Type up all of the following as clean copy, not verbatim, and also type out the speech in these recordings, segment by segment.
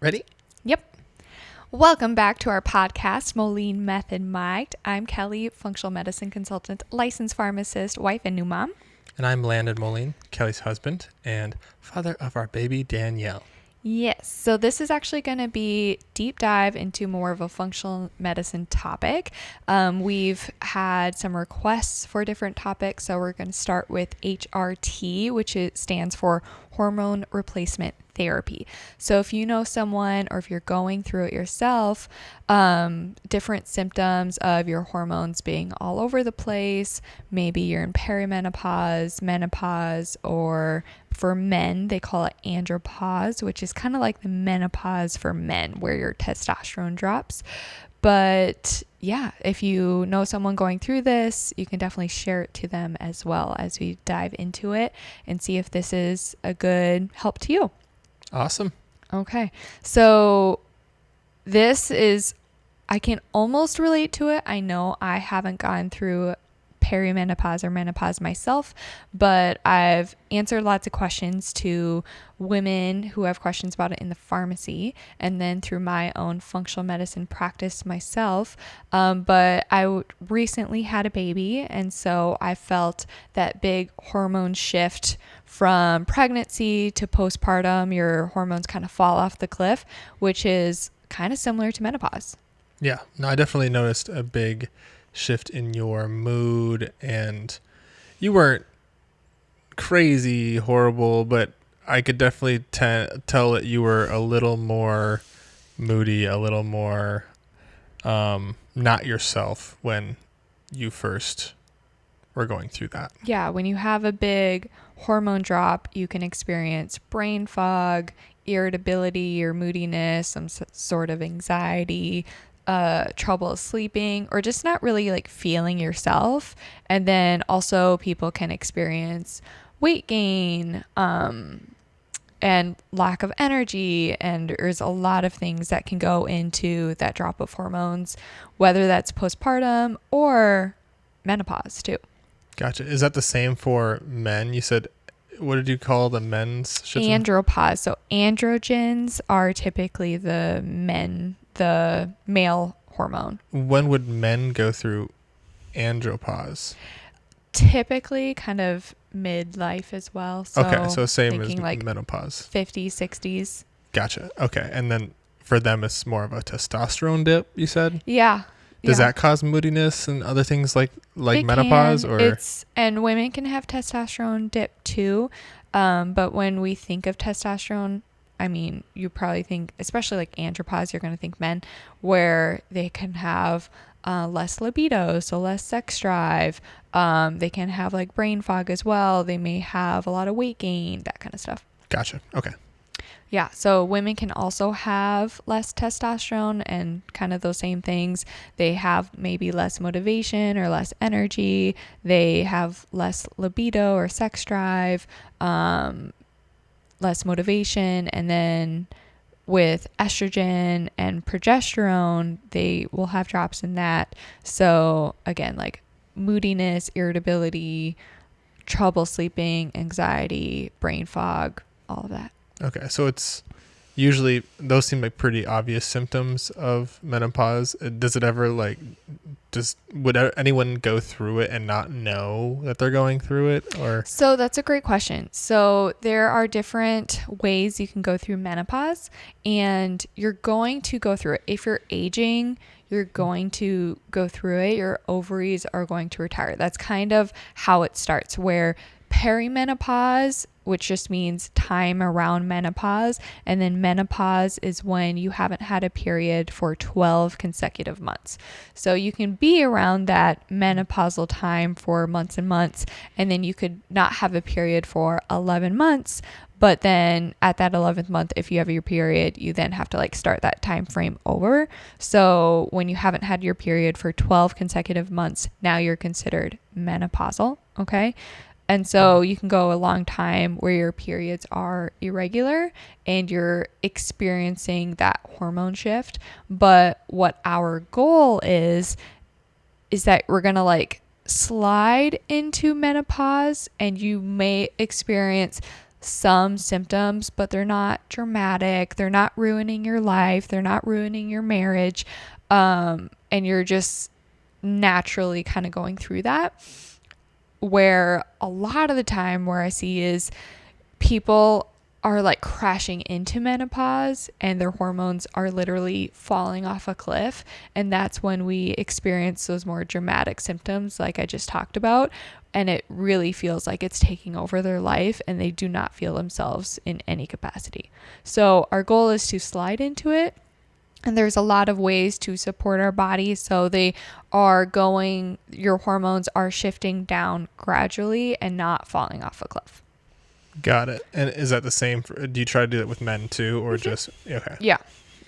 Ready? Yep. Welcome back to our podcast, Moline Method Mic'd. I'm Kelly, functional medicine consultant, licensed pharmacist, wife, and new mom. And I'm Landon Moline, Kelly's husband and father of our baby Danielle. Yes, so this is actually going to be deep dive into more of a functional medicine topic. We've had some requests for different topics, so we're going to start with HRT, which stands for Hormone Replacement Therapy. So if you know someone or if you're going through it yourself, different symptoms of your hormones being all over the place, maybe you're in perimenopause, menopause, or for men, they call it andropause, which is kind of like the menopause for men where your testosterone drops. But yeah, if you know someone going through this, you can definitely share it to them as well as we dive into it and see if this is a good help to you. Awesome. Okay. So I can almost relate to it. I know I haven't gone through perimenopause or menopause myself, but I've answered lots of questions to women who have questions about it in the pharmacy and then through my own functional medicine practice myself. But I recently had a baby, and so I felt that big hormone shift from pregnancy to postpartum. Your hormones kind of fall off the cliff, which is kind of similar to menopause. Yeah, no, I definitely noticed a big shift in your mood, and you weren't crazy horrible, but I could definitely tell that you were a little more moody, a little more not yourself when you first were going through that. Yeah, when you have a big hormone drop, you can experience brain fog, irritability or moodiness, some sort of anxiety, trouble sleeping, or just not really like feeling yourself. And then also people can experience weight gain, and lack of energy. And there's a lot of things that can go into that drop of hormones, whether that's postpartum or menopause too. Gotcha. Is that the same for men? You said, what did you call the men's shift? Andropause. So androgens are typically the male hormone. When would men go through andropause? Typically kind of midlife as well. So okay, so same as like menopause. 50s, 60s. Gotcha. Okay, and then for them it's more of a testosterone dip, you said? Yeah. Does that cause moodiness and other things like menopause? And women can have testosterone dip too. But when we think of testosterone, I mean, you probably think, especially like andropause, you're going to think men, where they can have less libido, so less sex drive. They can have like brain fog as well. They may have a lot of weight gain, that kind of stuff. Gotcha. Okay. Yeah, so women can also have less testosterone and kind of those same things. They have maybe less motivation or less energy. They have less libido or sex drive, less motivation. And then with estrogen and progesterone, they will have drops in that. So again, like moodiness, irritability, trouble sleeping, anxiety, brain fog, all of that. Okay, so it's usually, those seem like pretty obvious symptoms of menopause. Does it ever would anyone go through it and not know that they're going through it? Or So that's a great question. So there are different ways you can go through menopause, and you're going to go through it. If you're aging, you're going to go through it. Your ovaries are going to retire. That's kind of how it starts, where perimenopause, which just means time around menopause, and then menopause is when you haven't had a period for 12 consecutive months. So you can be around that menopausal time for months and months, and then you could not have a period for 11 months, but then at that 11th month, if you have your period, you then have to like start that time frame over. So when you haven't had your period for 12 consecutive months, now you're considered menopausal, okay? And so you can go a long time where your periods are irregular and you're experiencing that hormone shift. But what our goal is that we're going to like slide into menopause, and you may experience some symptoms, but they're not dramatic. They're not ruining your life. They're not ruining your marriage. And you're just naturally kind of going through that. Where a lot of the time where I see is people are like crashing into menopause and their hormones are literally falling off a cliff. And that's when we experience those more dramatic symptoms, like I just talked about. And it really feels like it's taking over their life and they do not feel themselves in any capacity. So our goal is to slide into it. And there's a lot of ways to support our body. So your hormones are shifting down gradually and not falling off a cliff. Got it. And is that the same? Do you try to do that with men too, or just okay? Yeah.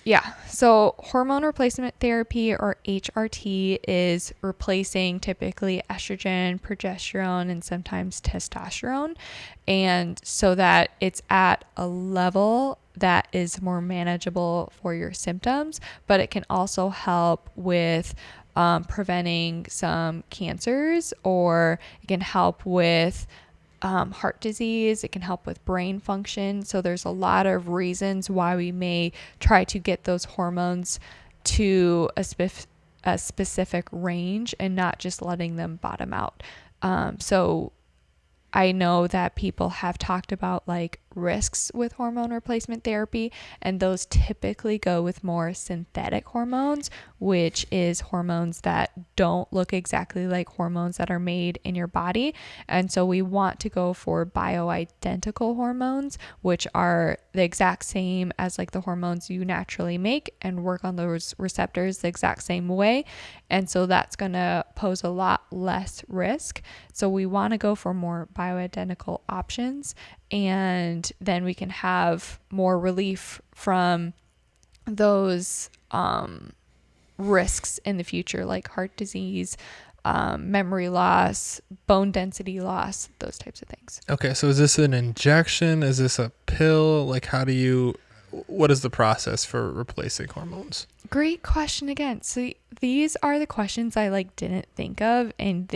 Yeah. So hormone replacement therapy, or HRT, is replacing typically estrogen, progesterone, and sometimes testosterone. And so that it's at a level that is more manageable for your symptoms, but it can also help with preventing some cancers, or it can help with heart disease. It can help with brain function. So there's a lot of reasons why we may try to get those hormones to a specific range and not just letting them bottom out. So I know that people have talked about like risks with hormone replacement therapy, and those typically go with more synthetic hormones, which is hormones that don't look exactly like hormones that are made in your body. And so we want to go for bioidentical hormones, which are the exact same as like the hormones you naturally make and work on those receptors the exact same way. And so that's going to pose a lot less risk. So we want to go for more bioidentical options, and then we can have more relief from those risks in the future, like heart disease, memory loss, bone density loss, those types of things. Okay, so is this an injection? Is this a pill? Like, what is the process for replacing hormones? Great question again. So these are the questions I like didn't think of, and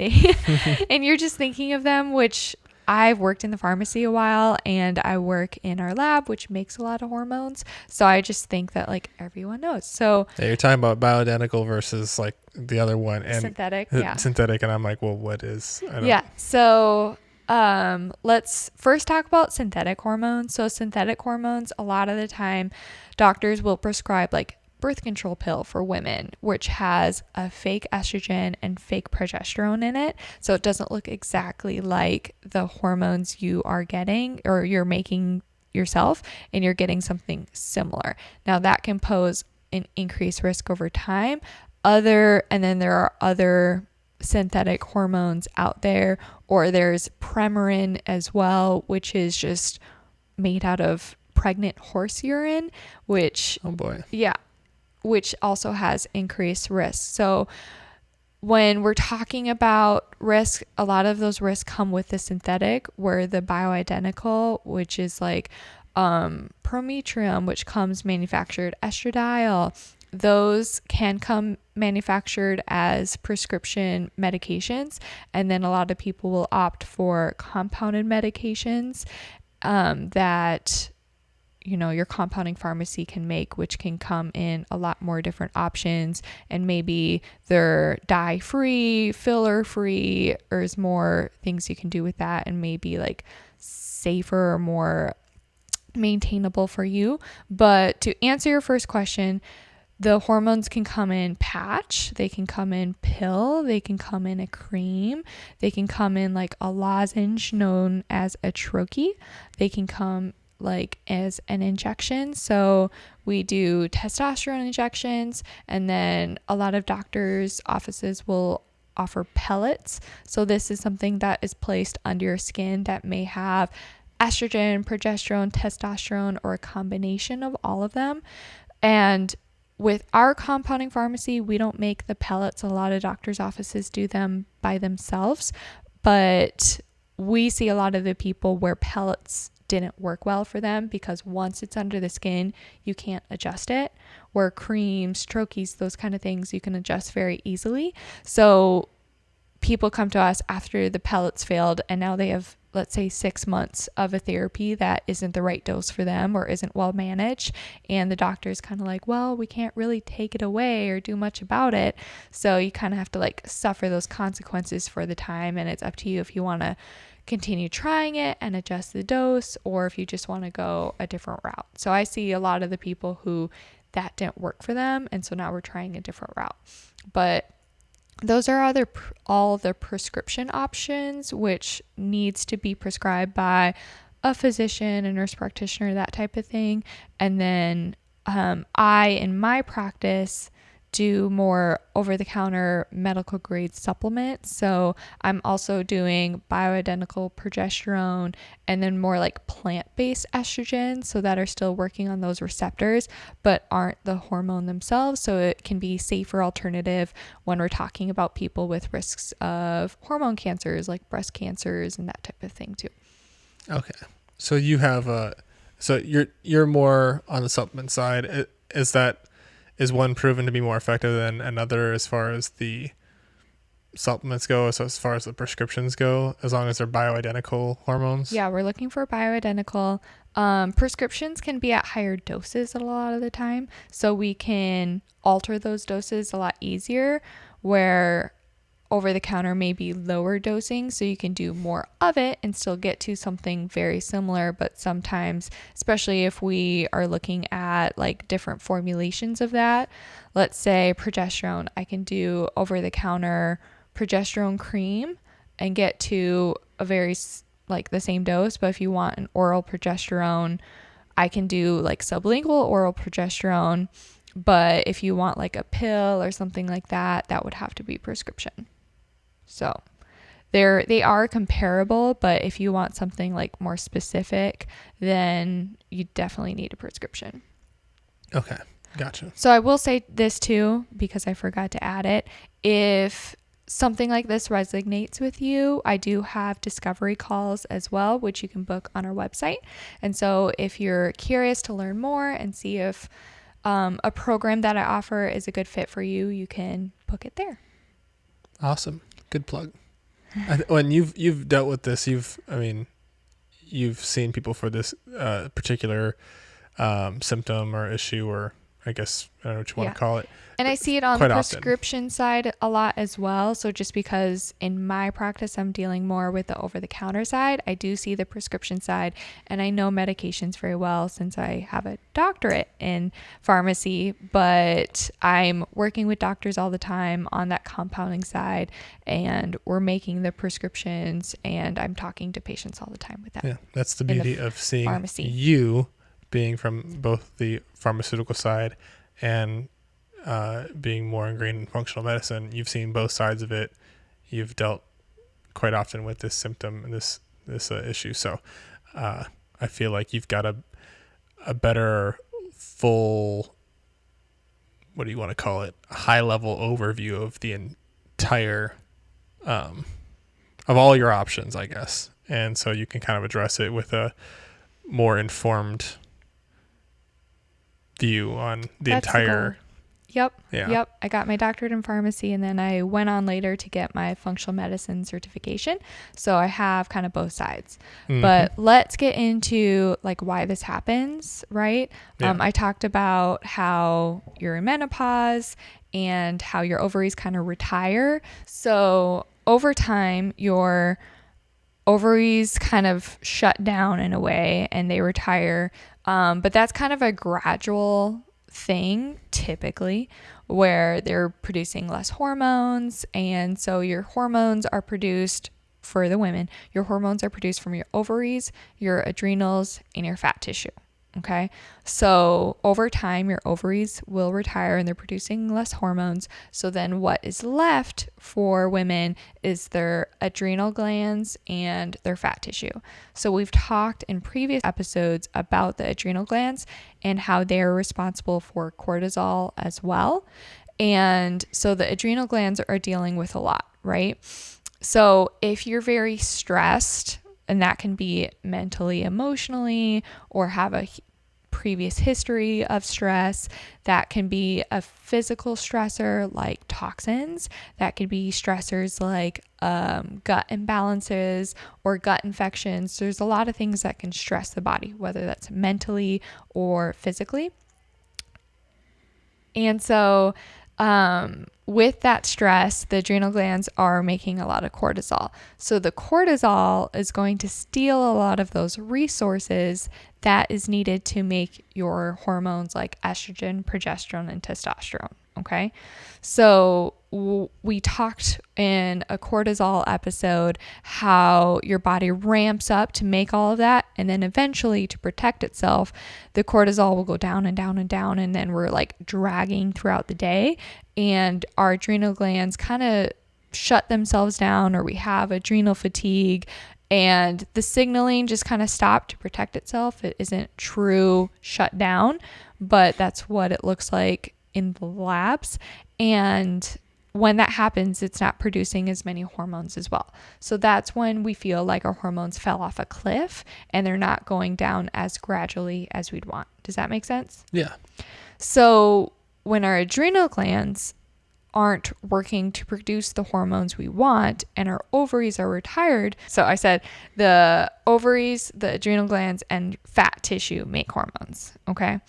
and you're just thinking of them, which I've worked in the pharmacy a while and I work in our lab, which makes a lot of hormones. So I just think that like everyone knows. So yeah, you're talking about bioidentical versus like the other one and synthetic. Yeah. Synthetic. And I'm like, well, what is? Yeah. So let's first talk about synthetic hormones. So synthetic hormones, a lot of the time doctors will prescribe like birth control pill for women, which has a fake estrogen and fake progesterone in it. So it doesn't look exactly like the hormones you are getting or you're making yourself, and you're getting something similar. Now that can pose an increased risk over time. And then there are other synthetic hormones out there, or there's Premarin as well, which is just made out of pregnant horse urine, which, oh boy. Yeah, which also has increased risk. So when we're talking about risk, a lot of those risks come with the synthetic, where the bioidentical, which is like Prometrium, which comes manufactured, estradiol, those can come manufactured as prescription medications. And then a lot of people will opt for compounded medications that your compounding pharmacy can make, which can come in a lot more different options, and maybe they're dye free, filler free, or there's more things you can do with that, and maybe like safer or more maintainable for you. But to answer your first question, the hormones can come in patch, they can come in pill, they can come in a cream, they can come in like a lozenge known as a troche, they can come like as an injection. So we do testosterone injections, and then a lot of doctors' offices will offer pellets. So this is something that is placed under your skin that may have estrogen, progesterone, testosterone, or a combination of all of them. And with our compounding pharmacy, we don't make the pellets. A lot of doctors' offices do them by themselves, but we see a lot of the people where pellets didn't work well for them, because once it's under the skin, you can't adjust it. Where creams, troches, those kind of things, you can adjust very easily. So people come to us after the pellets failed, and now they have let's say 6 months of a therapy that isn't the right dose for them or isn't well managed, and the doctor is kind of like, well, we can't really take it away or do much about it. So you kind of have to like suffer those consequences for the time, and it's up to you if you want to continue trying it and adjust the dose, or if you just want to go a different route. So I see a lot of the people who that didn't work for them, and so now we're trying a different route. But those are all the prescription options, which needs to be prescribed by a physician, a nurse practitioner, that type of thing. And then I, in my practice, do more over-the-counter medical grade supplements. So I'm also doing bioidentical progesterone and then more like plant-based estrogens, so that are still working on those receptors but aren't the hormone themselves. So it can be safer alternative when we're talking about people with risks of hormone cancers like breast cancers and that type of thing too. Okay. So you have so you're more on the supplement side. Is one proven to be more effective than another as far as the supplements go, so as far as the prescriptions go, as long as they're bioidentical hormones? Yeah, we're looking for bioidentical. Prescriptions can be at higher doses a lot of the time, so we can alter those doses a lot easier, where over the counter may be lower dosing, so you can do more of it and still get to something very similar. But sometimes, especially if we are looking at like different formulations of that, let's say progesterone, I can do over the counter progesterone cream and get to a very like the same dose. But if you want an oral progesterone, I can do like sublingual oral progesterone. But if you want like a pill or something like that, that would have to be prescription. So they are comparable, but if you want something like more specific, then you definitely need a prescription. Okay, gotcha. So I will say this too, because I forgot to add it. If something like this resonates with you, I do have discovery calls as well, which you can book on our website. And so if you're curious to learn more and see if a program that I offer is a good fit for you, you can book it there. Awesome. Good plug. When you've dealt with this, you've seen people for this particular symptom or issue, or I guess I don't know what you want to call it. And I see it on the prescription side a lot as well. So just because in my practice, I'm dealing more with the over-the-counter side, I do see the prescription side, and I know medications very well since I have a doctorate in pharmacy, but I'm working with doctors all the time on that compounding side, and we're making the prescriptions, and I'm talking to patients all the time with that. Yeah, that's the beauty of seeing pharmacy. You being from both the pharmaceutical side and being more ingrained in functional medicine. You've seen both sides of it. You've dealt quite often with this symptom and this issue. So I feel like you've got a better full, what do you want to call it, a high level overview of the entire of all your options, I guess. And so you can kind of address it with a more informed view on the entire. Yep. Yeah. Yep. I got my doctorate in pharmacy, and then I went on later to get my functional medicine certification. So I have kind of both sides. Mm-hmm. But let's get into like why this happens, right? Yeah. I talked about how you're in menopause and how your ovaries kind of retire. So over time, your ovaries kind of shut down in a way and they retire. But that's kind of a gradual thing typically, where they're producing less hormones, and so your hormones are produced for the women. Your hormones are produced from your ovaries, your adrenals, and your fat tissue. Okay, so over time your ovaries will retire and they're producing less hormones. So then what is left for women is their adrenal glands and their fat tissue. So we've talked in previous episodes about the adrenal glands and how they're responsible for cortisol as well. And so the adrenal glands are dealing with a lot, right? So if you're very stressed, and that can be mentally, emotionally, or have a previous history of stress. That can be a physical stressor like toxins. That could be stressors like gut imbalances or gut infections. There's a lot of things that can stress the body, whether that's mentally or physically. And so with that stress, the adrenal glands are making a lot of cortisol. So the cortisol is going to steal a lot of those resources that is needed to make your hormones like estrogen, progesterone, and testosterone. Okay. So we talked in a cortisol episode how your body ramps up to make all of that. And then eventually, to protect itself, the cortisol will go down and down and down. And then we're like dragging throughout the day. And our adrenal glands kind of shut themselves down, or we have adrenal fatigue. And the signaling just kind of stopped to protect itself. It isn't true shutdown, but that's what it looks like in the labs. And when that happens, it's not producing as many hormones as well. So that's when we feel like our hormones fell off a cliff and they're not going down as gradually as we'd want. Does that make sense? Yeah. So when our adrenal glands aren't working to produce the hormones we want and our ovaries are retired. So I said the ovaries, the adrenal glands, and fat tissue make hormones. Okay.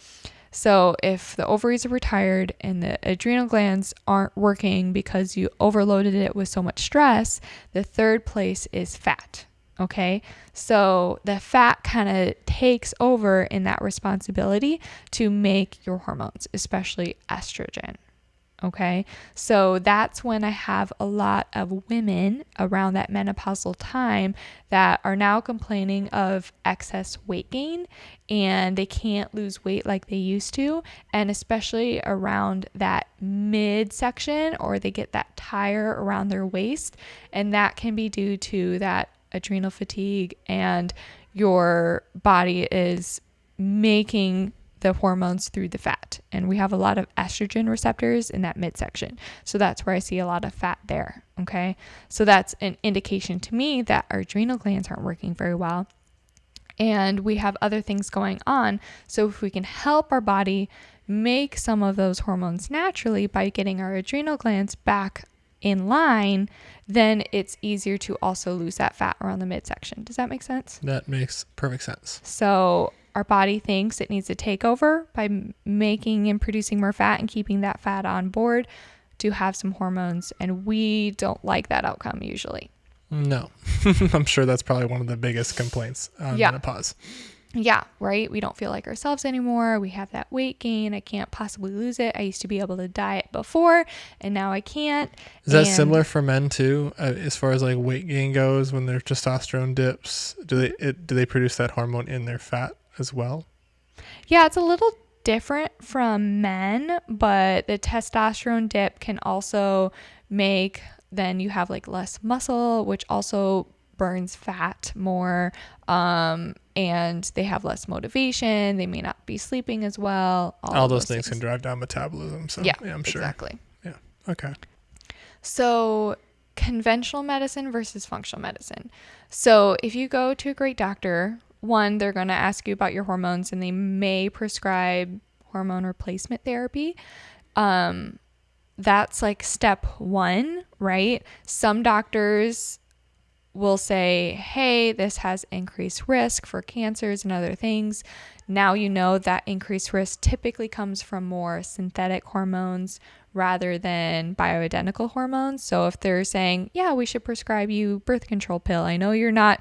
So if the ovaries are retired and the adrenal glands aren't working because you overloaded it with so much stress, the third place is fat. Okay. So the fat kind of takes over in that responsibility to make your hormones, especially estrogen. Okay. So that's when I have a lot of women around that menopausal time that are now complaining of excess weight gain and they can't lose weight like they used to. And especially around that midsection, or they get that tire around their waist. And that can be due to that adrenal fatigue, and your body is making the hormones through the fat. And we have a lot of estrogen receptors in that midsection. So that's where I see a lot of fat there. Okay. So that's an indication to me that our adrenal glands aren't working very well. And we have other things going on. So if we can help our body make some of those hormones naturally by getting our adrenal glands back in line, then it's easier to also lose that fat around the midsection. Does that make sense? That makes perfect sense. So our body thinks it needs to take over by making and producing more fat and keeping that fat on board to have some hormones. And we don't like that outcome usually. No. I'm sure that's probably one of the biggest complaints on menopause. Yeah, right? We don't feel like ourselves anymore. We have that weight gain. I can't possibly lose it. I used to be able to diet before and now I can't. Is that similar for men too, as far as like weight gain goes? When their testosterone dips, do they produce that hormone in their fat as well? Yeah, it's a little different from men, but the testosterone dip can also make, then you have like less muscle, which also burns fat more, and they have less motivation. They may not be sleeping as well. All those things can drive down metabolism. So yeah, I'm sure. Exactly. Yeah. Okay. So conventional medicine versus functional medicine. So if you go to a great doctor, one, they're going to ask you about your hormones and they may prescribe hormone replacement therapy. That's like step one, right? Some doctors will say, hey, this has increased risk for cancers and other things. Now you know that increased risk typically comes from more synthetic hormones rather than bioidentical hormones. So if they're saying, yeah, we should prescribe you birth control pill, I know you're not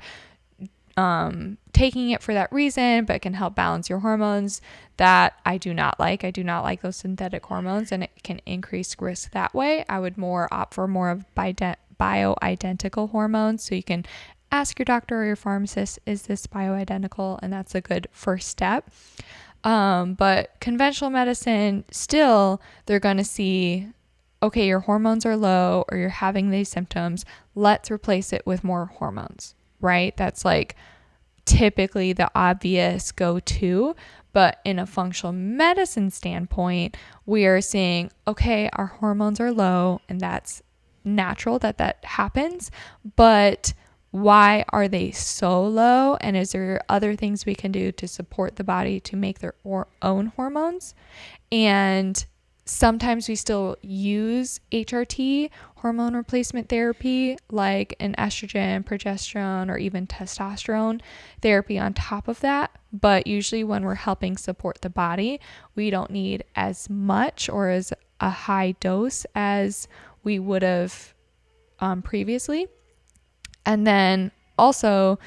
taking it for that reason, but it can help balance your hormones. That I do not like. I do not like those synthetic hormones, and it can increase risk that way. I would more opt for more of bioidentical hormones. So you can ask your doctor or your pharmacist, is this bioidentical? And that's a good first step. But conventional medicine, still, they're going to see, okay, your hormones are low or you're having these symptoms. Let's replace it with more hormones, right? That's like typically the obvious go-to. But in a functional medicine standpoint, we are seeing, okay, our hormones are low and that's natural that happens, but why are they so low, and is there other things we can do to support the body to make their own hormones. And sometimes we still use HRT, hormone replacement therapy, like an estrogen, progesterone, or even testosterone therapy on top of that. But usually when we're helping support the body, we don't need as much or as a high dose as we would have previously. And then also,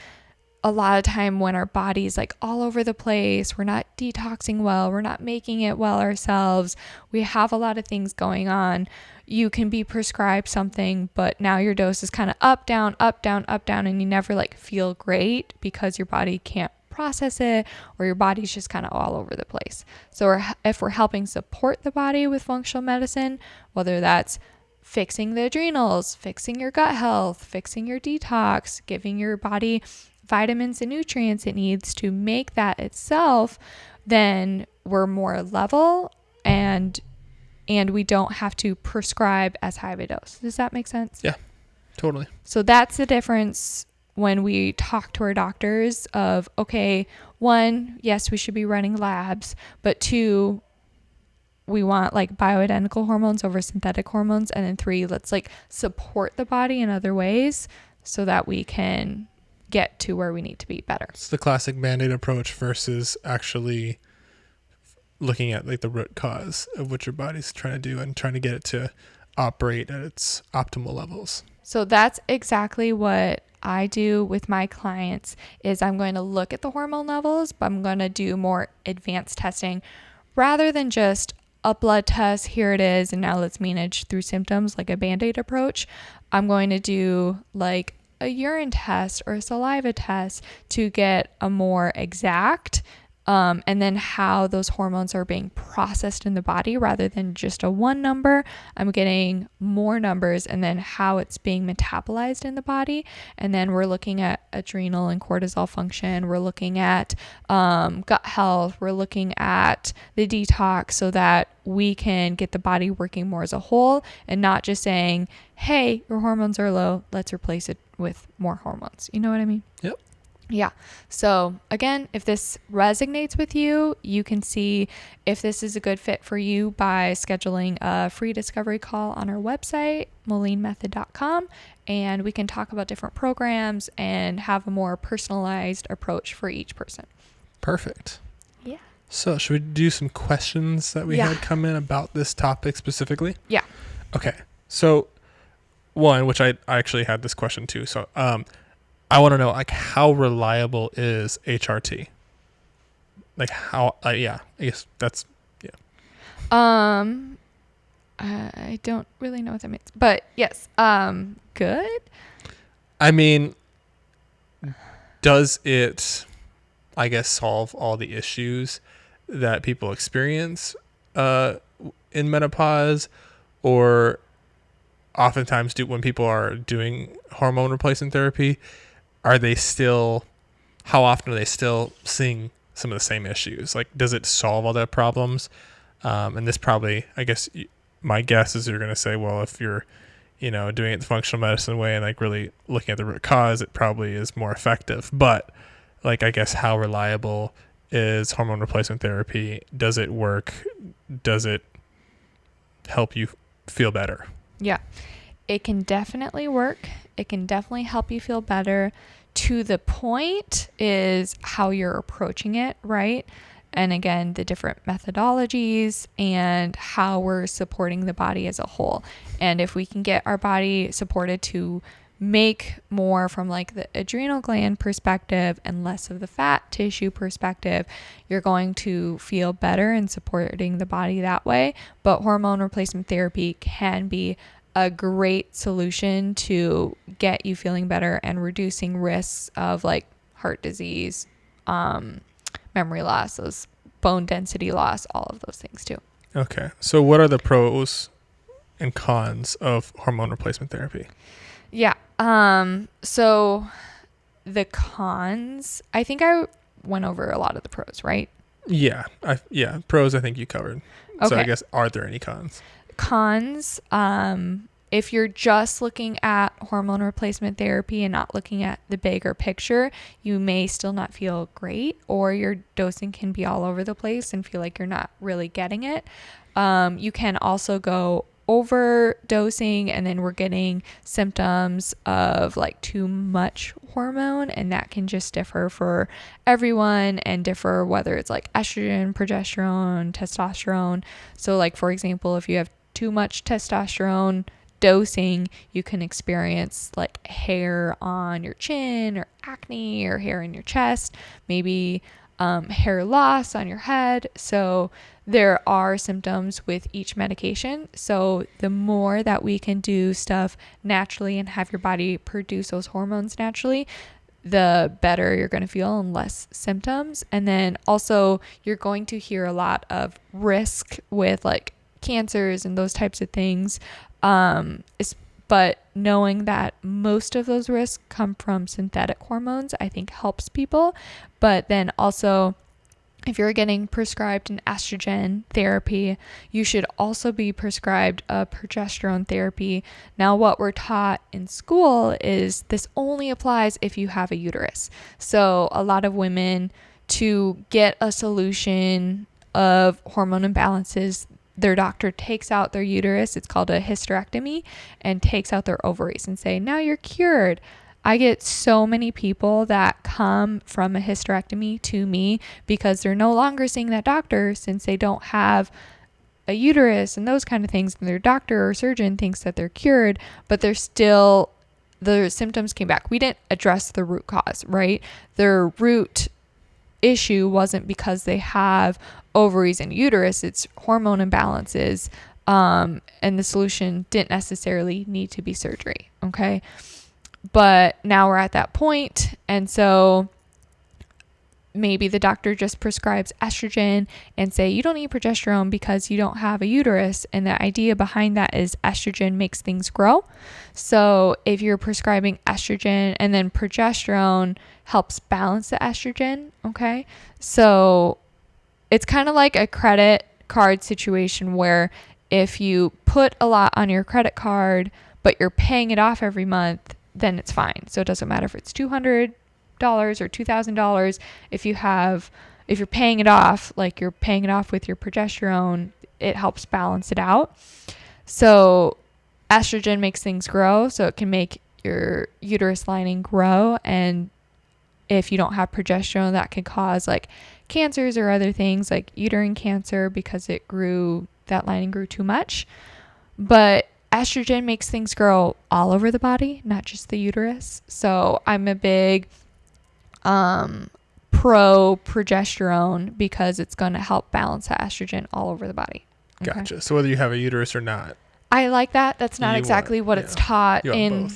a lot of time when our body's like all over the place, we're not detoxing well, we're not making it well ourselves, we have a lot of things going on, you can be prescribed something, but now your dose is kind of up, down, up, down, up, down, and you never like feel great because your body can't process it, or your body's just kind of all over the place. So if we're helping support the body with functional medicine, whether that's fixing the adrenals, fixing your gut health, fixing your detox, giving your body vitamins and nutrients it needs to make that itself, then we're more level and we don't have to prescribe as high of a dose. Does that make sense? Yeah, totally. So that's the difference when we talk to our doctors of, okay, one, yes, we should be running labs, but two, we want like bioidentical hormones over synthetic hormones. And then three, let's like support the body in other ways so that we can get to where we need to be better. It's the classic Band-Aid approach versus actually looking at like the root cause of what your body's trying to do and trying to get it to operate at its optimal levels. So that's exactly what I do with my clients is I'm going to look at the hormone levels, but I'm going to do more advanced testing rather than just a blood test, here it is, and now let's manage through symptoms like a Band-Aid approach. I'm going to do like a urine test or a saliva test to get a more exact and then how those hormones are being processed in the body rather than just a one number. I'm getting more numbers and then how it's being metabolized in the body. And then we're looking at adrenal and cortisol function. We're looking at gut health. We're looking at the detox so that we can get the body working more as a whole and not just saying, hey, your hormones are low, let's replace it with more hormones. You know what I mean? Yep. Yeah. So again, if this resonates with you, you can see if this is a good fit for you by scheduling a free discovery call on our website, molinemethod.com, and we can talk about different programs and have a more personalized approach for each person. Perfect. Yeah. So should we do some questions that we had come in about this topic specifically? Yeah. Okay. So one, which I actually had this question too. So I want to know, like, how reliable is HRT? Like, how? Yeah, I guess that's I don't really know what that means, but yes. Good. I mean, does it, I guess, solve all the issues that people experience in menopause, or oftentimes when people are doing hormone replacement therapy, are they still, how often are they still seeing some of the same issues? Like, does it solve all their problems? And this probably, I guess, my guess is you're going to say, well, if you're, doing it the functional medicine way and like really looking at the root cause, it probably is more effective. But like, I guess, how reliable is hormone replacement therapy? Does it work? Does it help you feel better? Yeah. It can definitely work. It can definitely help you feel better. To the point is how you're approaching it, right? And again, the different methodologies and how we're supporting the body as a whole. And if we can get our body supported to make more from like the adrenal gland perspective and less of the fat tissue perspective, you're going to feel better in supporting the body that way. But hormone replacement therapy can be a great solution to get you feeling better and reducing risks of like heart disease, memory loss, those bone density loss, all of those things too. Okay. So what are the pros and cons of hormone replacement therapy? Yeah. So the cons, I think I went over a lot of the pros, right? Yeah. Pros, I think you covered. Okay. So I guess, are there any cons? Cons, if you're just looking at hormone replacement therapy and not looking at the bigger picture, you may still not feel great, or your dosing can be all over the place and feel like you're not really getting it. You can also go overdosing, and then we're getting symptoms of like too much hormone, and that can just differ for everyone and differ whether it's like estrogen, progesterone, testosterone. So like, for example, if you have too much testosterone dosing, you can experience like hair on your chin or acne or hair in your chest, maybe hair loss on your head. So there are symptoms with each medication. So the more that we can do stuff naturally and have your body produce those hormones naturally, the better you're going to feel and less symptoms. And then also you're going to hear a lot of risk with like cancers and those types of things. But knowing that most of those risks come from synthetic hormones, I think helps people. But then also, if you're getting prescribed an estrogen therapy, you should also be prescribed a progesterone therapy. Now, what we're taught in school is this only applies if you have a uterus. So a lot of women, to get a solution of hormone imbalances, their doctor takes out their uterus, it's called a hysterectomy, and takes out their ovaries and say, now you're cured. I get so many people that come from a hysterectomy to me because they're no longer seeing that doctor since they don't have a uterus and those kind of things. And their doctor or surgeon thinks that they're cured, but they're still, the symptoms came back. We didn't address the root cause, right? Their root issue wasn't because they have ovaries and uterus, it's hormone imbalances. And the solution didn't necessarily need to be surgery. Okay. But now we're at that point, and so maybe the doctor just prescribes estrogen and say, you don't need progesterone because you don't have a uterus. And the idea behind that is estrogen makes things grow. So if you're prescribing estrogen and then progesterone helps balance the estrogen, okay? So it's kind of like a credit card situation where if you put a lot on your credit card, but you're paying it off every month, then it's fine. So it doesn't matter if it's $200 or $2,000. If you're paying it off, like you're paying it off with your progesterone, it helps balance it out. So estrogen makes things grow, so it can make your uterus lining grow. And if you don't have progesterone, that can cause like cancers or other things like uterine cancer because that lining grew too much. But estrogen makes things grow all over the body, not just the uterus. So I'm a big pro progesterone because it's going to help balance that estrogen all over the body. Okay? Gotcha. So whether you have a uterus or not. I like that. That's not exactly what it's taught in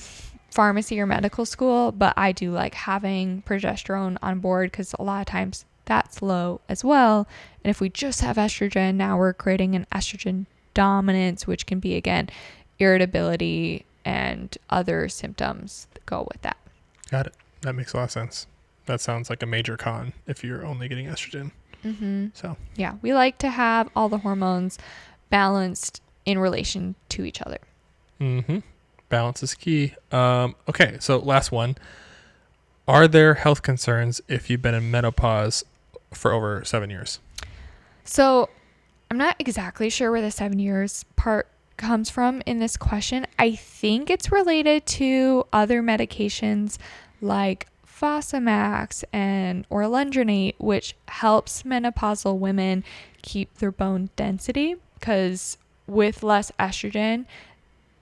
pharmacy or medical school, but I do like having progesterone on board because a lot of times that's low as well. And if we just have estrogen, now we're creating an estrogen dominance, which can be, again, irritability and other symptoms that go with that. Got it. That makes a lot of sense. That sounds like a major con if you're only getting estrogen. Mm-hmm. So yeah, we like to have all the hormones balanced in relation to each other. Mm-hmm. Balance is key. Okay, so last one. Are there health concerns if you've been in menopause for over 7 years? So I'm not exactly sure where the 7 years part comes from in this question. I think it's related to other medications like Fosamax and Orlendronate, which helps menopausal women keep their bone density, because with less estrogen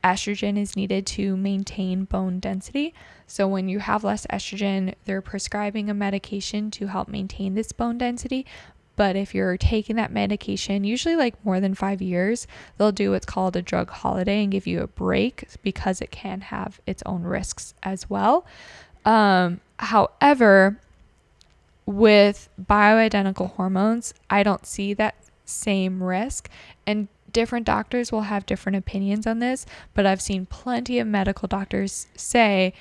is needed to maintain bone density. So when you have less estrogen, they're prescribing a medication to help maintain this bone density. But if you're taking that medication, usually like more than 5 years, they'll do what's called a drug holiday and give you a break because it can have its own risks as well. However, with bioidentical hormones, I don't see that same risk, and different doctors will have different opinions on this, but I've seen plenty of medical doctors say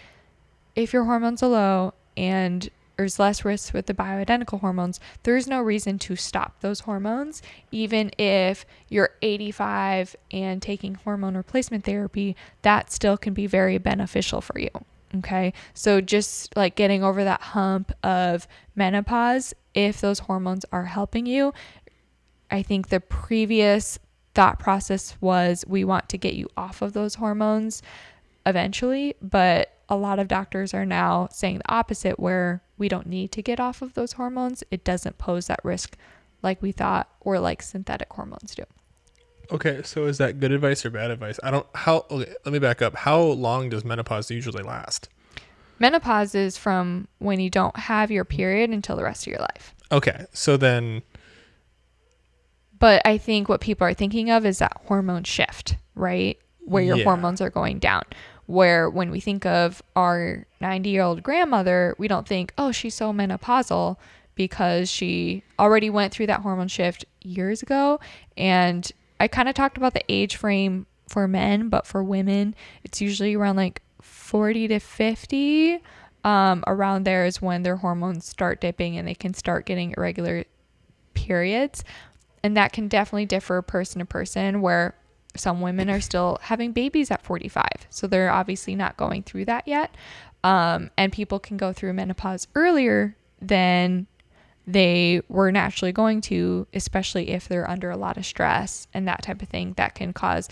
if your hormones are low and there's less risk with the bioidentical hormones, there's no reason to stop those hormones. Even if you're 85 and taking hormone replacement therapy, that still can be very beneficial for you. Okay. So just like getting over that hump of menopause, if those hormones are helping you, I think the previous thought process was we want to get you off of those hormones eventually, but a lot of doctors are now saying the opposite, where we don't need to get off of those hormones. It doesn't pose that risk like we thought, or like synthetic hormones do. Okay, so is that good advice or bad advice? Okay, let me back up. How long does menopause usually last? Menopause is from when you don't have your period until the rest of your life. Okay, so then... But I think what people are thinking of is that hormone shift, right? Where your hormones are going down. Where when we think of our 90-year-old grandmother, we don't think, oh, she's so menopausal, because she already went through that hormone shift years ago. And I kind of talked about the age frame for men, but for women, it's usually around like 40 to 50. Around there is when their hormones start dipping and they can start getting irregular periods. And that can definitely differ person to person, where some women are still having babies at 45. So they're obviously not going through that yet. And people can go through menopause earlier than they were naturally going to, especially if they're under a lot of stress and that type of thing that can cause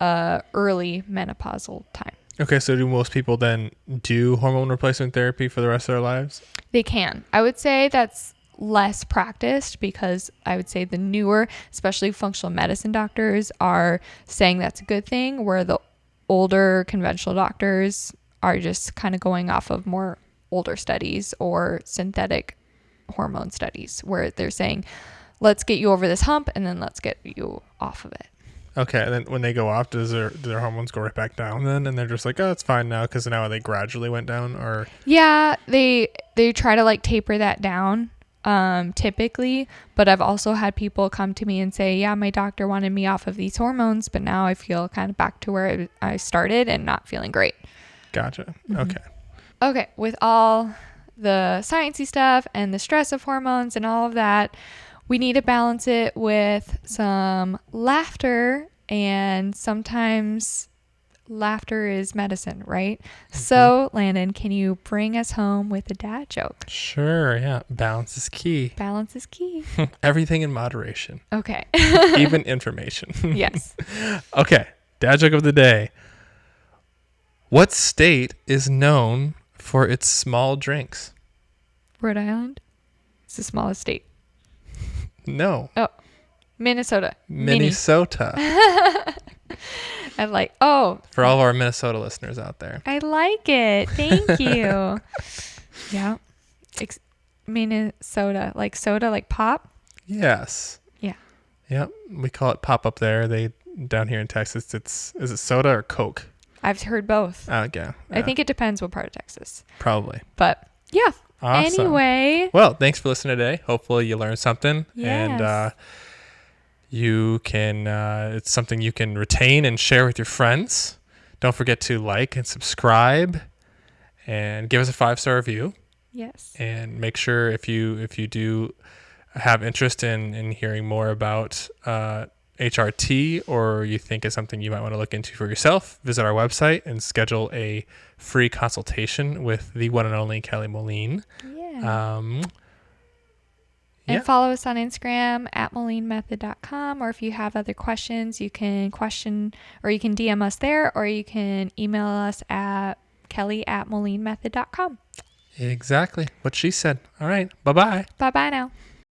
early menopausal time. Okay, so do most people then do hormone replacement therapy for the rest of their lives? They can. I would say that's less practiced, because I would say the newer, especially functional medicine doctors, are saying that's a good thing, where the older conventional doctors are just kind of going off of more older studies or synthetic hormone studies, where they're saying, let's get you over this hump and then let's get you off of it. Okay, and then when they go off, do their hormones go right back down then? And they're just like, oh, it's fine now, because now they gradually went down? Or yeah, they try to like taper that down typically, but I've also had people come to me and say, yeah, my doctor wanted me off of these hormones, but now I feel kind of back to where I started and not feeling great. Gotcha. Mm-hmm. Okay, with all the sciencey stuff and the stress of hormones and all of that, we need to balance it with some laughter, and sometimes laughter is medicine, right? Mm-hmm. So, Landon, can you bring us home with a dad joke? Sure, yeah. Balance is key. Balance is key. Everything in moderation. Okay. Even information. Yes. Okay, dad joke of the day. What state is known for its small drinks? Rhode Island? It's the smallest state. No. Oh, Minnesota. Minnesota. I like, oh. For all of our Minnesota listeners out there. I like it. Thank you. Yeah. Minnesota. Like soda, like pop? Yes. Yeah. Yep. We call it pop up there. Down here in Texas, is it soda or Coke? I've heard both. Yeah. I think it depends what part of Texas. Probably. But yeah. Awesome. Anyway. Well, thanks for listening today. Hopefully you learned something. Yes. And you can, it's something you can retain and share with your friends. Don't forget to like and subscribe and give us a 5-star review. Yes. And make sure if you do have interest in hearing more about HRT, or you think it's something you might want to look into for yourself, visit our website and schedule a free consultation with the one and only Kelly Moline. Yeah. And follow us on Instagram at molinemethod.com, or if you have other questions, you can DM us there, or you can email us at kelly@molinemethod.com. Exactly what she said. All right. Bye-bye. Bye-bye now.